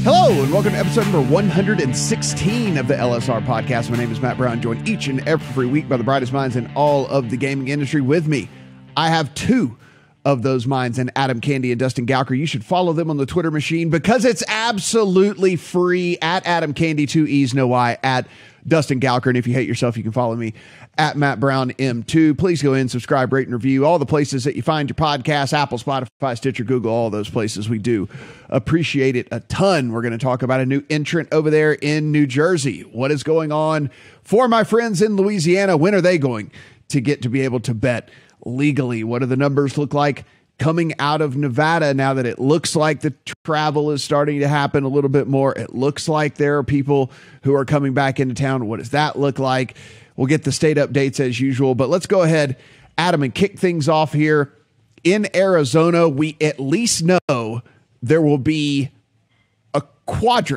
Hello, and welcome to episode number 116 of the LSR Podcast. My name is Matt Brown, joined each and every week by the brightest minds in all of the gaming industry. With me, I have two of those minds, and Adam Candee and Dustin Gouker. You should follow them on the Twitter machine because it's absolutely free. At Adam Candee, 2 E's, no Y, at Dustin Gouker. And if you hate yourself, you can follow me at Matt Brown M2. Please go in, subscribe, rate, and review all the places that you find your podcasts: Apple, Spotify, Stitcher, Google, all those places. We do appreciate it a ton. We're going to talk about a new entrant over there in New Jersey. What is going on for my friends in Louisiana? When are they going to get to be able to bet legally? What do the numbers look like coming out of Nevada now that it looks like the travel is starting to happen a little bit more? It looks like there are people who are coming back into town. What does that look like? We'll get the state updates as usual, but let's go ahead, Adam, and kick things off here. In Arizona, we at least know there will be a quad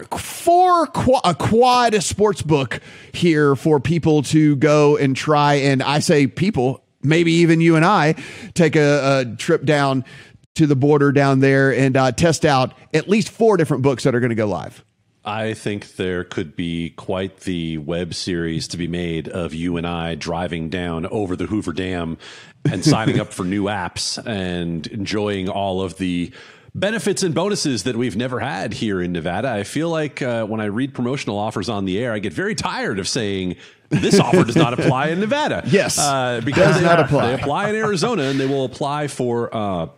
sports book here for people to go and try. And I say people, maybe even you and I, take a trip down to the border down there and test out at least 4 different books that are going to go live. I think there could be quite the web series to be made of you and I driving down over the Hoover Dam and signing up for new apps and enjoying all of the benefits and bonuses that we've never had here in Nevada. I feel like when I read promotional offers on the air, I get very tired of saying this offer does not apply in Nevada. Yes, because they apply in Arizona, and they will apply for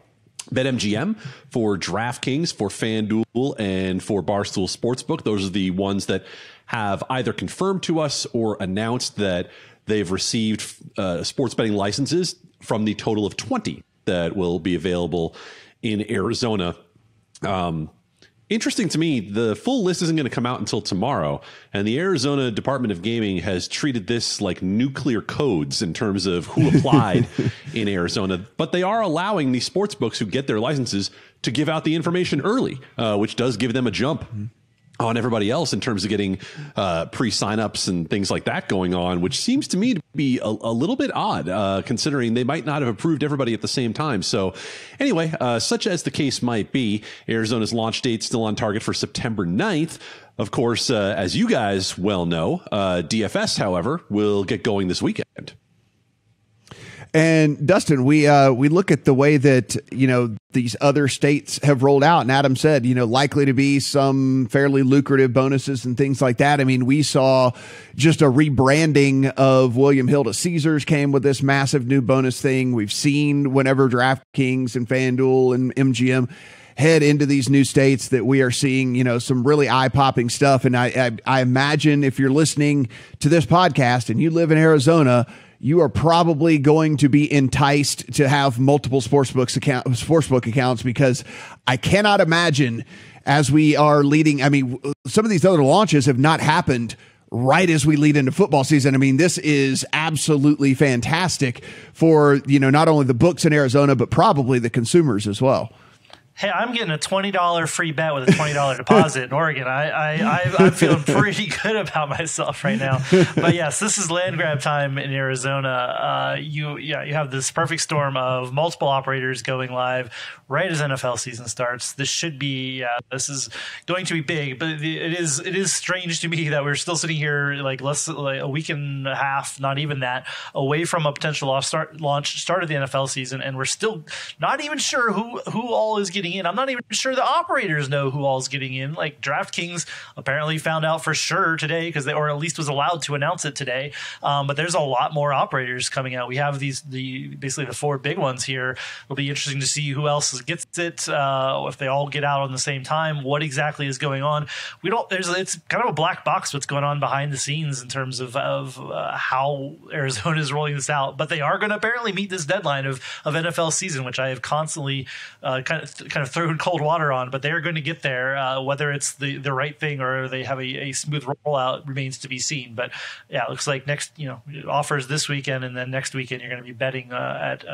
BetMGM, for DraftKings, for FanDuel, and for Barstool Sportsbook. Those are the ones that have either confirmed to us or announced that they've received sports betting licenses from the total of 20 that will be available in Arizona. Interesting to me, the full list isn't going to come out until tomorrow, and the Arizona Department of Gaming has treated this like nuclear codes in terms of who applied in Arizona. But they are allowing the sports books who get their licenses to give out the information early, which does give them a jump on everybody else in terms of getting pre-signups and things like that going on, which seems to me to be a little bit odd, considering they might not have approved everybody at the same time. So anyway, such as the case might be, Arizona's launch date still on target for September 9th. Of course, as you guys well know, DFS, however, will get going this weekend. And Dustin, we look at the way that, these other states have rolled out, and Adam said, likely to be some fairly lucrative bonuses and things like that. I mean, we saw just a rebranding of William Hill to Caesars came with this massive new bonus thing. We've seen whenever DraftKings and FanDuel and MGM head into these new states that we are seeing, some really eye-popping stuff. And I imagine if you're listening to this podcast and you live in Arizona, you are probably going to be enticed to have multiple sportsbook accounts, because I cannot imagine as we are leading. Some of these other launches have not happened right as we lead into football season. I mean, this is absolutely fantastic for, not only the books in Arizona, but probably the consumers as well. Hey, I'm getting a $20 free bet with a $20 deposit in Oregon. I'm feeling pretty good about myself right now. But yes, this is land grab time in Arizona. You have this perfect storm of multiple operators going live right as NFL season starts. This should be this is going to be big, but it is strange to me that we're still sitting here like a week and a half, not even that, away from a potential launch start of the NFL season, and we're still not even sure who all is getting in. I'm not even sure the operators know who all is getting in. Like DraftKings apparently found out for sure today, or at least was allowed to announce it today. But there's a lot more operators coming out. We have basically the 4 big ones here. It'll be interesting to see who else gets it. If they all get out on the same time, what exactly is going on? It's kind of a black box what's going on behind the scenes in terms of how Arizona is rolling this out. But they are going to apparently meet this deadline of NFL season, which I have constantly kind of thrown cold water on, but they're going to get there. Whether it's the right thing or they have a smooth rollout remains to be seen. But yeah, it looks like next, offers this weekend, and then next weekend you're going to be betting at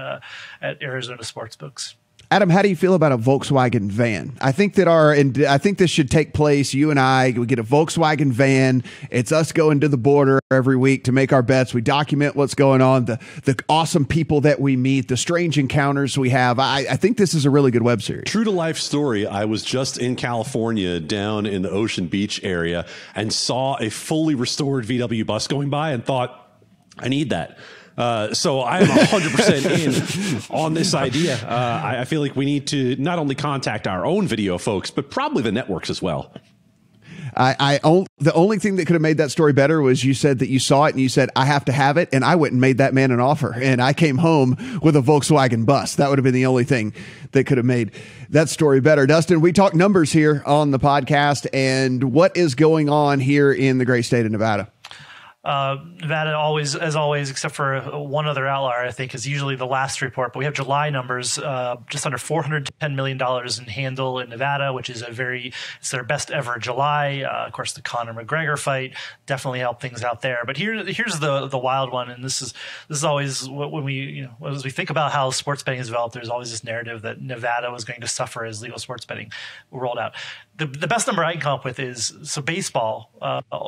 Arizona Sportsbooks. Adam, how do you feel about a Volkswagen van? I think I think this should take place. You and I, we get a Volkswagen van. It's us going to the border every week to make our bets. We document what's going on, the awesome people that we meet, the strange encounters we have. I think this is a really good web series. True to life story. I was just in California down in the Ocean Beach area and saw a fully restored VW bus going by and thought, I need that. So I am 100% in on this idea. I feel like we need to not only contact our own video folks, but probably the networks as well. The only thing that could have made that story better was you said that you saw it and you said, I have to have it. And I went and made that man an offer. And I came home with a Volkswagen bus. That would have been the only thing that could have made that story better. Dustin, we talk numbers here on the podcast. And what is going on here in the great state of Nevada? Nevada always, as always, except for one other outlier, I think, is usually the last report. But we have July numbers, just under $410 million in handle in Nevada, which is it's their best ever July. Of course, the Conor McGregor fight definitely helped things out there. But here's the wild one, and this is always when we as we think about how sports betting is developed. There's always this narrative that Nevada was going to suffer as legal sports betting rolled out. The best number I can come up with is baseball.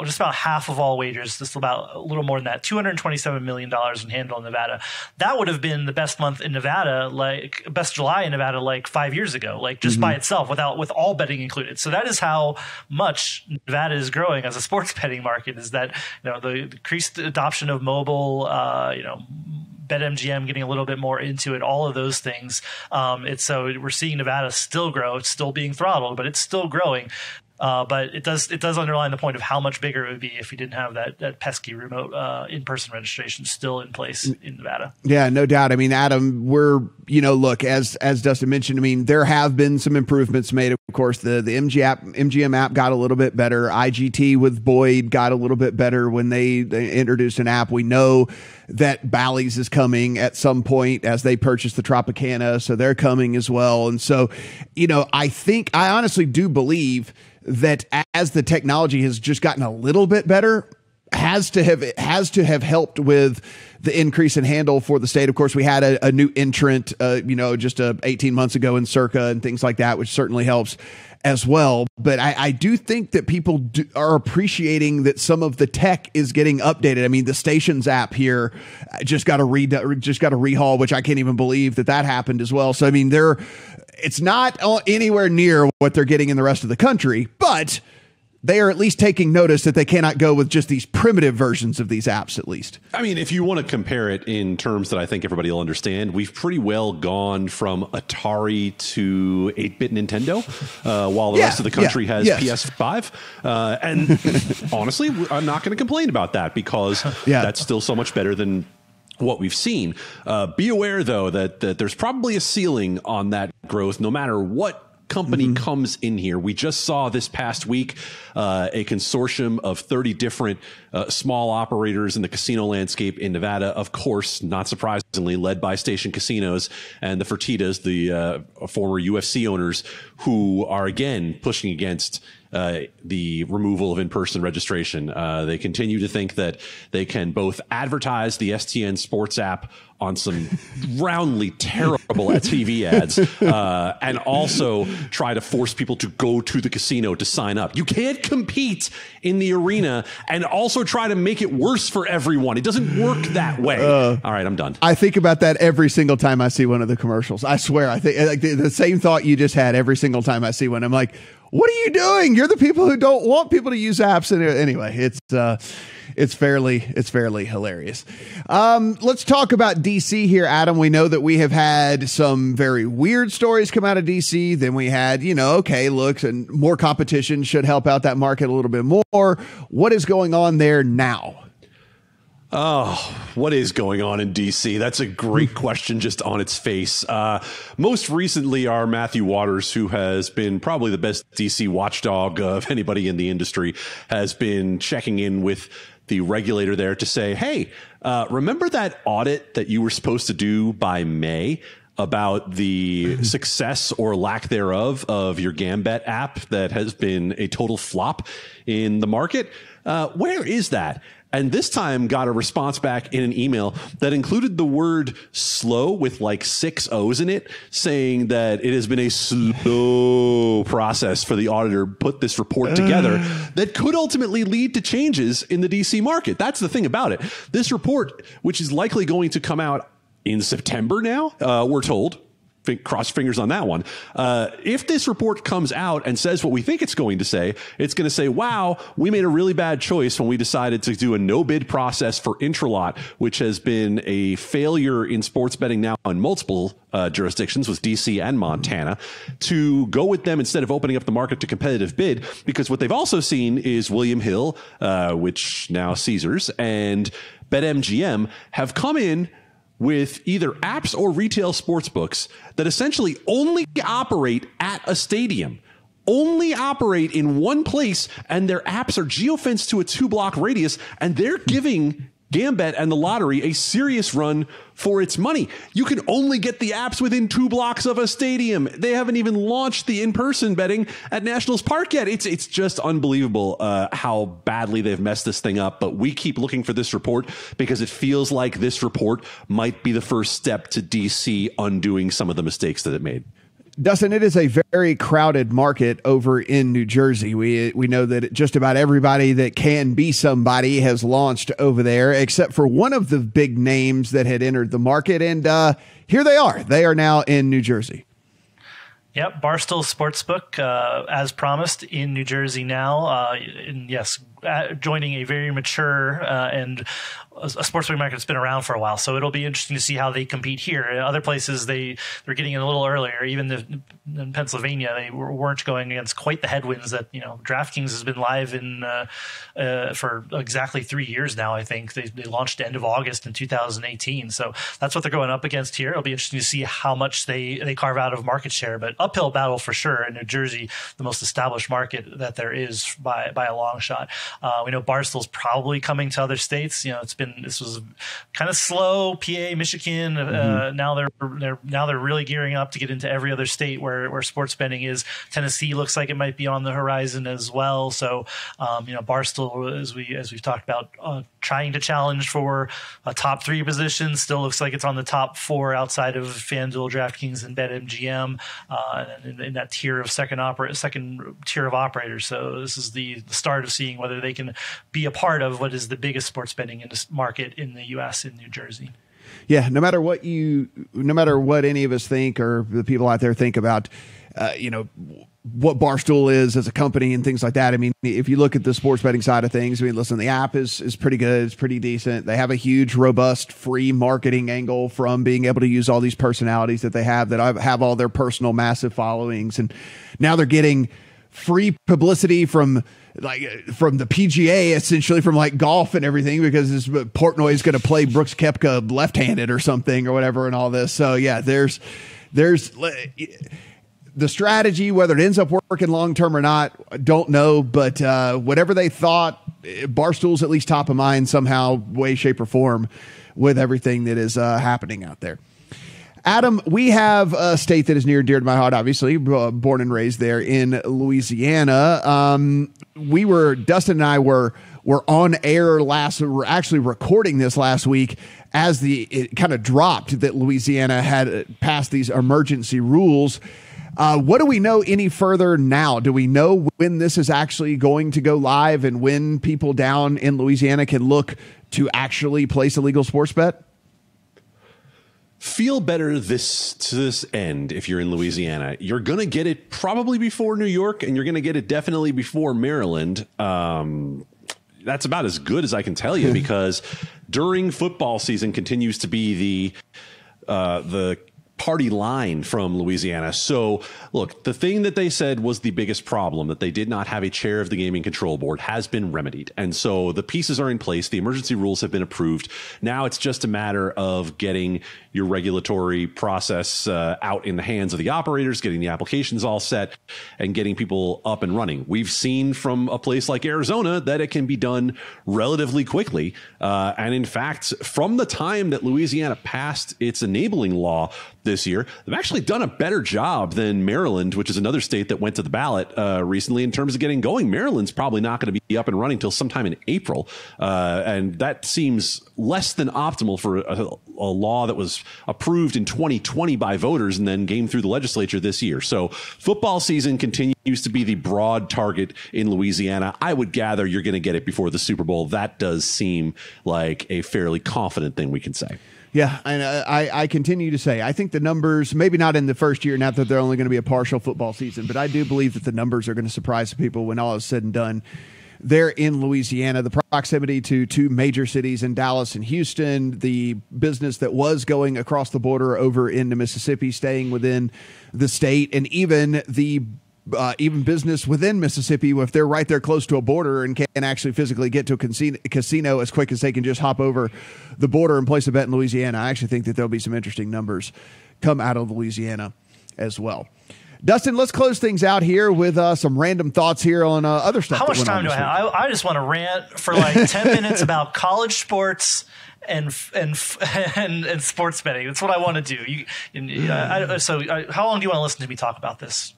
Just about half of all wagers, just about a little more than that, $227 million in handle in Nevada. That would have been the best month in Nevada, like best July in Nevada, like 5 years ago, like just by itself, with all betting included. So that is how much Nevada is growing as a sports betting market. Is that the increased adoption of mobile, BetMGM getting a little bit more into it, all of those things. So we're seeing Nevada still grow. It's still being throttled, but it's still growing. But it does underline the point of how much bigger it would be if you didn't have that pesky remote in-person registration still in place in Nevada. Yeah, no doubt. I mean, Adam, we're look, as Dustin mentioned, I mean, there have been some improvements made. Of course, the MGM app got a little bit better. IGT with Boyd got a little bit better when they introduced an app. We know that Bally's is coming at some point as they purchase the Tropicana, so they're coming as well. And so, I honestly do believe that as the technology has just gotten a little bit better, has to have helped with the increase in handle for the state. Of course, we had a new entrant, just 18 months ago in Circa and things like that, which certainly helps as well. But I do think that people are appreciating that some of the tech is getting updated. I mean, the Stations app here just got a rehaul, which I can't even believe that happened as well. So, I mean, it's not anywhere near what they're getting in the rest of the country, but they are at least taking notice that they cannot go with just these primitive versions of these apps, at least. I mean, if you want to compare it in terms that I think everybody will understand, we've pretty well gone from Atari to 8-bit Nintendo, while the rest of the country has PS5. And honestly, I'm not going to complain about that because that's still so much better than what we've seen. Be aware, though, that there's probably a ceiling on that growth, no matter what company comes in here. We just saw this past week a consortium of 30 different small operators in the casino landscape in Nevada, of course, not surprisingly, led by Station Casinos and the Fertittas, the former UFC owners, who are again pushing against the removal of in-person registration. They continue to think that they can both advertise the STN Sports app on some roundly terrible TV ads, and also try to force people to go to the casino to sign up. You can't compete in the arena and also try to make it worse for everyone. It doesn't work that way. All right, I'm done. I think about that every single time I see one of the commercials. I swear, I think like the same thought you just had every single time I see one. I'm like, what are you doing? You're the people who don't want people to use apps. And anyway, it's fairly hilarious. Let's talk about DC here, Adam. We know that we have had some very weird stories come out of DC. Then we had, and more competition should help out that market a little bit more. What is going on there now? Oh, what is going on in DC? That's a great question just on its face. Most recently, our Matthew Waters, who has been probably the best DC watchdog of anybody in the industry, has been checking in with the regulator there to say, hey, remember that audit that you were supposed to do by May about the success or lack thereof of your Gambet app that has been a total flop in the market? Where is that? And this time got a response back in an email that included the word slow with like 6 O's in it, saying that it has been a slow process for the auditor to put this report together that could ultimately lead to changes in the DC market. That's the thing about it. This report, which is likely going to come out in September now, we're told. Cross fingers on that one. If this report comes out and says what we think it's going to say, it's going to say, wow, we made a really bad choice when we decided to do a no bid process for Intralot, which has been a failure in sports betting now in multiple jurisdictions with DC and Montana, to go with them instead of opening up the market to competitive bid, because what they've also seen is William Hill, which now Caesars, and BetMGM have come in with either apps or retail sports books that essentially only operate at a stadium, only operate in one place, and their apps are geofenced to a 2-block radius, and they're giving Gambet and the lottery a serious run for its money. You can only get the apps within 2 blocks of a stadium. They haven't even launched the in-person betting at Nationals Park yet. It's just unbelievable how badly they've messed this thing up. But we keep looking for this report because it feels like this report might be the first step to DC undoing some of the mistakes that it made. Dustin, it is a very crowded market over in New Jersey. We know that just about everybody that can be somebody has launched over there, except for one of the big names that had entered the market. And here they are. They are now in New Jersey. Yep, Barstool Sportsbook, as promised, in New Jersey now. And yes, joining a very mature and a sports market that's been around for a while. So it'll be interesting to see how they compete here. In other places, they're getting in a little earlier. Even in Pennsylvania, they weren't going against quite the headwinds that, DraftKings has been live in for exactly 3 years now, I think. They launched end of August in 2018. So that's what they're going up against here. It'll be interesting to see how much they carve out of market share. But uphill battle for sure in New Jersey, the most established market that there is by a long shot. We know Barstool's probably coming to other states. This was kind of slow. PA, Michigan. Now they're really gearing up to get into every other state where sports betting is. Tennessee looks like it might be on the horizon as well. So, Barstool, as we've talked about, trying to challenge for a top 3 position, still looks like it's on the top 4 outside of FanDuel, DraftKings, and BetMGM, in that tier of second tier of operators. So this is the start of seeing whether they can be a part of what is the biggest sports betting market in the U.S. in New Jersey. Yeah, no matter what any of us think or the people out there think about, what Barstool is as a company and things like that. I mean, if you look at the sports betting side of things, listen, the app is pretty good. It's pretty decent. They have a huge, robust, free marketing angle from being able to use all these personalities that they have that have all their personal massive followings. And now they're getting free publicity from the PGA, essentially, from like golf and everything, because Portnoy is going to play Brooks Koepka left-handed or something or whatever and all this. So yeah, there's the strategy, whether it ends up working long-term or not, I don't know. But whatever they thought, Barstool's at least top of mind somehow, way, shape, or form with everything that is happening out there. Adam, we have a state that is near and dear to my heart, obviously, born and raised there in Louisiana. Dustin and I were on air we're actually recording this last week as it kind of dropped that Louisiana had passed these emergency rules. What do we know any further now? Do we know when this is actually going to go live and when people down in Louisiana can look to actually place a legal sports bet? Feel better to this end if you're in Louisiana. You're going to get it probably before New York, and you're going to get it definitely before Maryland. That's about as good as I can tell you, because during football season continues to be the party line from Louisiana. So look, the thing that they said was the biggest problem, that they did not have a chair of the Gaming Control Board, has been remedied. And so the pieces are in place. The emergency rules have been approved. Now it's just a matter of getting your regulatory process out in the hands of the operators, getting the applications all set, and getting people up and running. We've seen from a place like Arizona that it can be done relatively quickly. And in fact, from the time that Louisiana passed its enabling law, this year. They've actually done a better job than Maryland, which is another state that went to the ballot recently in terms of getting going. Maryland's probably not going to be up and running until sometime in April. And that seems less than optimal for a law that was approved in 2020 by voters and then came through the legislature this year. So football season continues to be the broad target in Louisiana. I would gather you're going to get it before the Super Bowl. That does seem like a fairly confident thing we can say. Yeah, and I continue to say, I think the numbers, maybe not in the first year, not that they're only going to be a partial football season, but I do believe that the numbers are going to surprise people when all is said and done. They're in Louisiana, the proximity to two major cities in Dallas and Houston, the business that was going across the border over into Mississippi, staying within the state, and even the even business within Mississippi, if they're right there close to a border and can actually physically get to a casino as quick as they can just hop over the border and place a bet in Louisiana. I actually think that there'll be some interesting numbers come out of Louisiana as well. Dustin, let's close things out here with some random thoughts here on other stuff. How much time do I have? I just want to rant for like 10 minutes about college sports and sports betting. That's what I want to do. How long do you want to listen to me talk about this?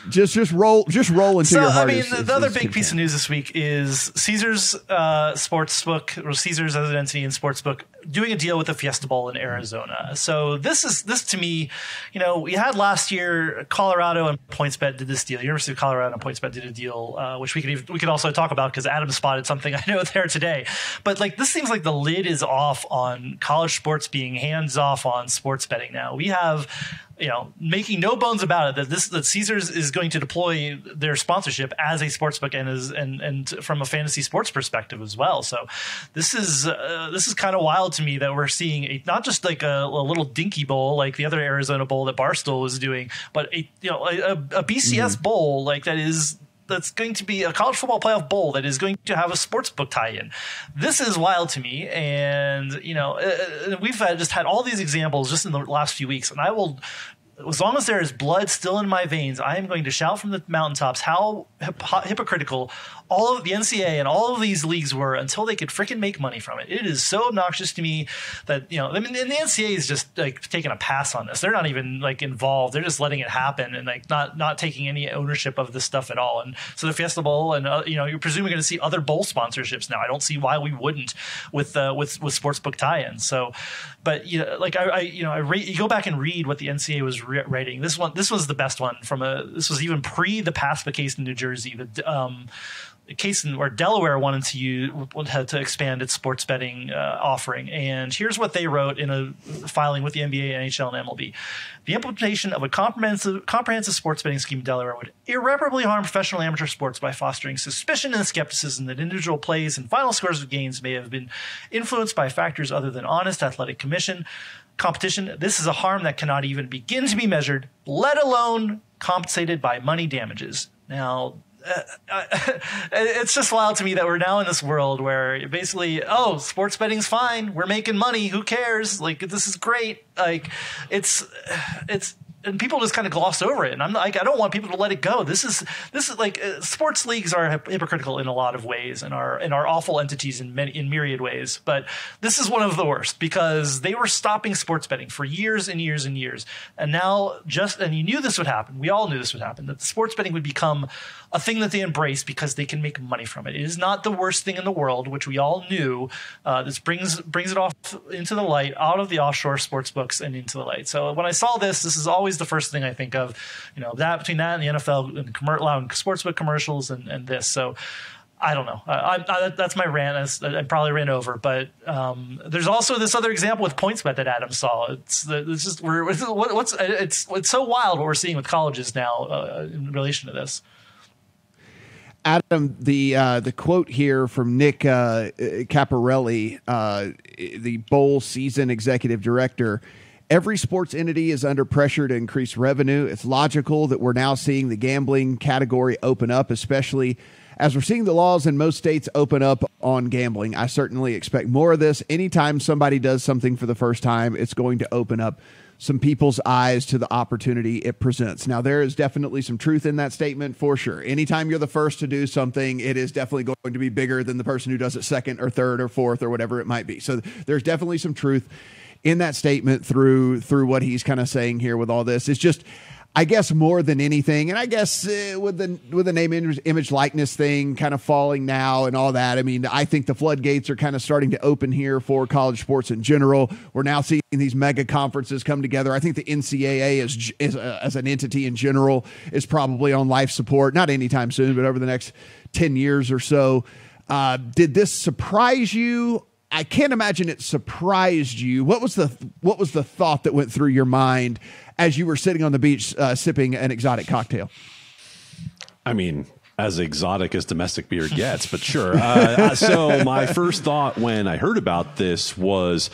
Just roll into your heart. The other big piece of news this week is Caesars Sportsbook, or Caesars as an entity in Sportsbook, doing a deal with the Fiesta Bowl in Arizona. So this to me, we had last year Colorado and PointsBet did this deal. University of Colorado and PointsBet did a deal, which we could also talk about because Adam spotted something I know there today. But this seems like the lid is off on college sports being hands off on sports betting now. We have, making no bones about it that Caesars is going to deploy their sponsorship as a sportsbook and from a fantasy sports perspective as well. So this is kind of wild to me that we're seeing not just like a little dinky bowl like the other Arizona bowl that Barstool was doing, but a BCS bowl that's going to be a college football playoff bowl that is going to have a sportsbook tie-in. This is wild to me. And, we've just had all these examples just in the last few weeks. And I will, as long as there is blood still in my veins, I am going to shout from the mountaintops how hypocritical all of the NCAA and all of these leagues were until they could freaking make money from it. It is so obnoxious to me that, the NCAA is just taking a pass on this. They're not even involved. They're just letting it happen and not taking any ownership of this stuff at all. And so the Fiesta Bowl and, you're presumably going to see other bowl sponsorships now. I don't see why we wouldn't with sportsbook tie-ins. So, but, you go back and read what the NCAA was writing. This was the best one this was even pre the PASPA case in New Jersey. A case where Delaware wanted to expand its sports betting offering. And here's what they wrote in a filing with the NBA, NHL, and MLB. The implementation of a comprehensive sports betting scheme in Delaware would irreparably harm professional amateur sports by fostering suspicion and skepticism that individual plays and final scores of games may have been influenced by factors other than honest athletic competition. This is a harm that cannot even begin to be measured, let alone compensated by money damages. Now, it's just wild to me that we're now in this world where basically, sports betting's fine. We're making money. Who cares? This is great. And people just kind of gloss over it. And I'm I don't want people to let it go. This is sports leagues are hypocritical in a lot of ways and are awful entities in myriad ways. But this is one of the worst because they were stopping sports betting for years and years and years. And now and you knew this would happen. We all knew this would happen, that the sports betting would become a thing that they embrace because they can make money from it. It is not the worst thing in the world, which we all knew. This brings it off into the light, out of the offshore sports books and into the light. So when I saw this is always the first thing I think of, that between that and the NFL and allowing sportsbook commercials and this. So I don't know. That's my rant. I probably ran over, but there's also this other example with PointsBet that Adam saw. It's so wild what we're seeing with colleges now in relation to this. Adam, the quote here from Nick Caparelli, the bowl season executive director: every sports entity is under pressure to increase revenue. It's logical that we're now seeing the gambling category open up, especially as we're seeing the laws in most states open up on gambling. I certainly expect more of this. Anytime somebody does something for the first time, it's going to open up some people's eyes to the opportunity it presents. Now, there is definitely some truth in that statement for sure. Anytime you're the first to do something, it is definitely going to be bigger than the person who does it second or third or fourth or whatever it might be. So there's definitely some truth in that statement through what he's kind of saying here with all this is just, I guess more than anything, and I guess with the name, image, likeness thing kind of falling now and all that, I mean, I think the floodgates are kind of starting to open here for college sports in general. We're now seeing these mega conferences come together. I think the NCAA as an entity in general is probably on life support, not anytime soon, but over the next 10 years or so. Did this surprise you? I can't imagine it surprised you. What was the thought that went through your mind as you were sitting on the beach sipping an exotic cocktail? I mean, as exotic as domestic beer gets, but sure. So my first thought when I heard about this was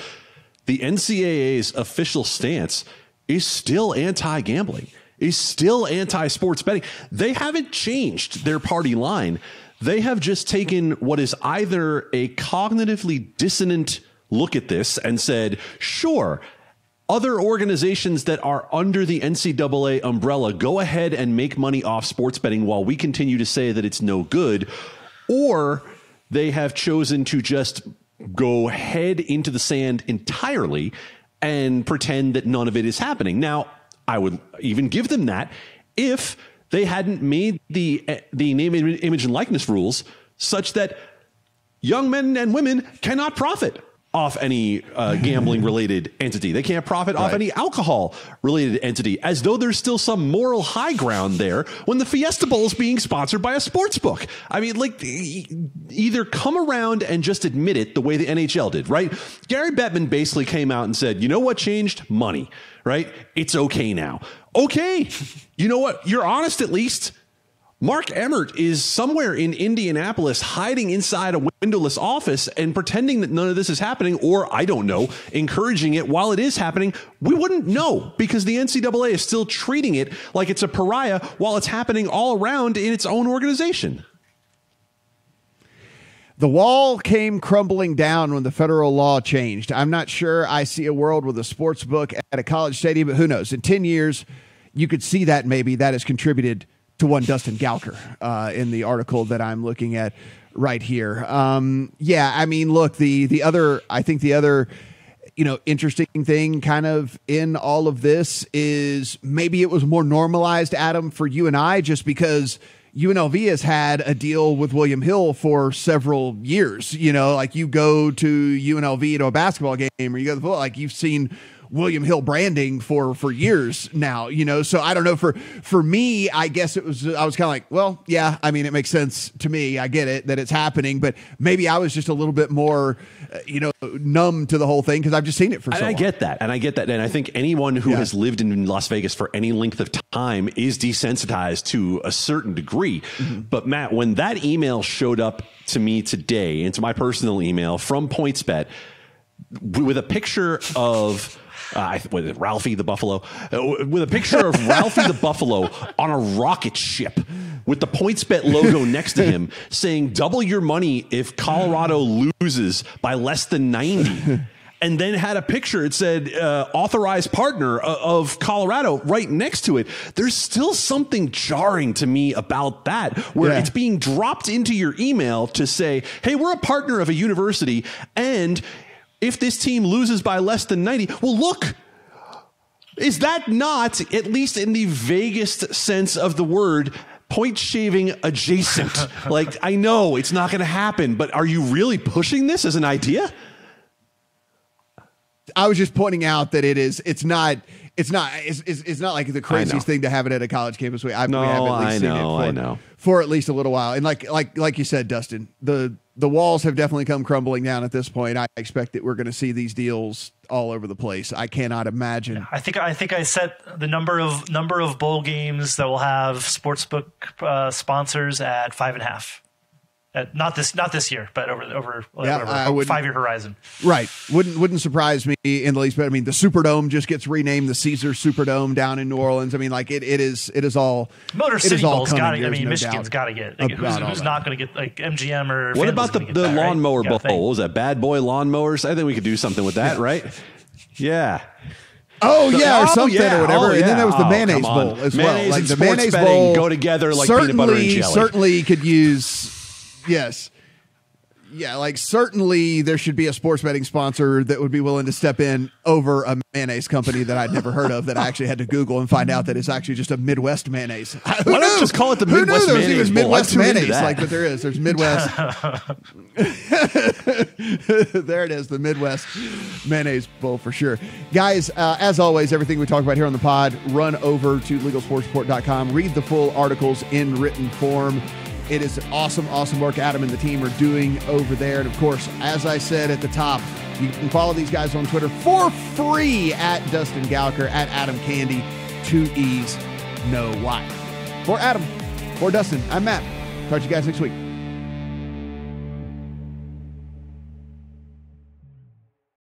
the NCAA's official stance is still anti-gambling, is still anti-sports betting. They haven't changed their party line. They have just taken what is either a cognitively dissonant look at this and said, sure, other organizations that are under the NCAA umbrella, go ahead and make money off sports betting while we continue to say that it's no good. Or they have chosen to just go head into the sand entirely and pretend that none of it is happening. Now, I would even give them that if they hadn't made the name, image, and likeness rules such that young men and women cannot profit off any gambling-related entity. They can't profit off any alcohol-related entity, as though there's still some moral high ground there when the Fiesta Bowl is being sponsored by a sportsbook. I mean, like, either come around and just admit it the way the NHL did, right? Gary Bettman basically came out and said, you know what changed? Money, right? It's okay now. Okay. You know what? You're honest at least. Mark Emmert is somewhere in Indianapolis hiding inside a windowless office and pretending that none of this is happening, or I don't know, encouraging it while it is happening. We wouldn't know because the NCAA is still treating it like it's a pariah while it's happening all around in its own organization. The wall came crumbling down when the federal law changed. I'm not sure I see a world with a sports book at a college stadium, but who knows? In 10 years, you could see that maybe that has contributed to one Dustin Gouker in the article that I'm looking at right here. Yeah, I mean, look, the other interesting thing kind of in all of this is maybe it was more normalized, Adam, for you and I, just because UNLV has had a deal with William Hill for several years. You know, like you go to UNLV to a basketball game or you go to the football, like you've seen William Hill branding for years now, you know? So I don't know, for me, I guess I was kind of like, well, yeah, I mean, it makes sense to me. I get it that it's happening, but maybe I was just a little bit more, numb to the whole thing because I've just seen it for so long. I get that. And I think anyone who has lived in Las Vegas for any length of time is desensitized to a certain degree. Mm-hmm. But Matt, when that email showed up to me today, into my personal email from PointsBet, with a picture of Ralphie the Buffalo, with a picture of Ralphie the Buffalo on a rocket ship with the PointsBet logo next to him saying, double your money if Colorado loses by less than 90. And then had a picture, it said authorized partner of Colorado right next to it. There's still something jarring to me about that, where it's being dropped into your email to say, hey, we're a partner of a university, and if this team loses by less than 90, well, look, is that not, at least in the vaguest sense of the word, point shaving adjacent? Like, I know it's not going to happen, but are you really pushing this as an idea? I was just pointing out that it's not like the craziest thing to have it at a college campus. We haven't seen it for at least a little while. And like you said, Dustin, the walls have definitely come crumbling down at this point. I expect that we're going to see these deals all over the place. I cannot imagine. Yeah, I think I set the number of bowl games that will have sportsbook sponsors at 5.5. Not this year, but over a 5-year horizon. Right. Wouldn't surprise me in the least. But I mean, the Superdome just gets renamed the Caesar Superdome down in New Orleans. I mean, like it is all. Motor City Bowl's got to. I mean, Michigan's got to get. Like, who's not going to get, like MGM or? What about the lawnmower bowl? What was that? Bad Boy Lawnmowers? I think we could do something with that, right? Yeah. Oh, or something or whatever. And then there was the mayonnaise bowl as well. Mayonnaise like and the sports mayonnaise betting bowl go together like peanut butter and jelly. Certainly could use. Yes. Yeah, like certainly there should be a sports betting sponsor that would be willing to step in over a mayonnaise company that I'd never heard of that I actually had to Google and find out that it's actually just a Midwest mayonnaise. Why don't just call it the Midwest Who knew Mayonnaise Bowl? Midwest mayonnaise like that there is. There's Midwest. There it is, the Midwest Mayonnaise Bowl for sure. Guys, as always, everything we talk about here on the pod, run over to LegalSportsReport.com. Read the full articles in written form. It is awesome work Adam and the team are doing over there. And of course, as I said at the top, you can follow these guys on Twitter for free at Dustin Gouker, at Adam Candee, 2 E's, no Y. For Adam, for Dustin, I'm Matt. Talk to you guys next week.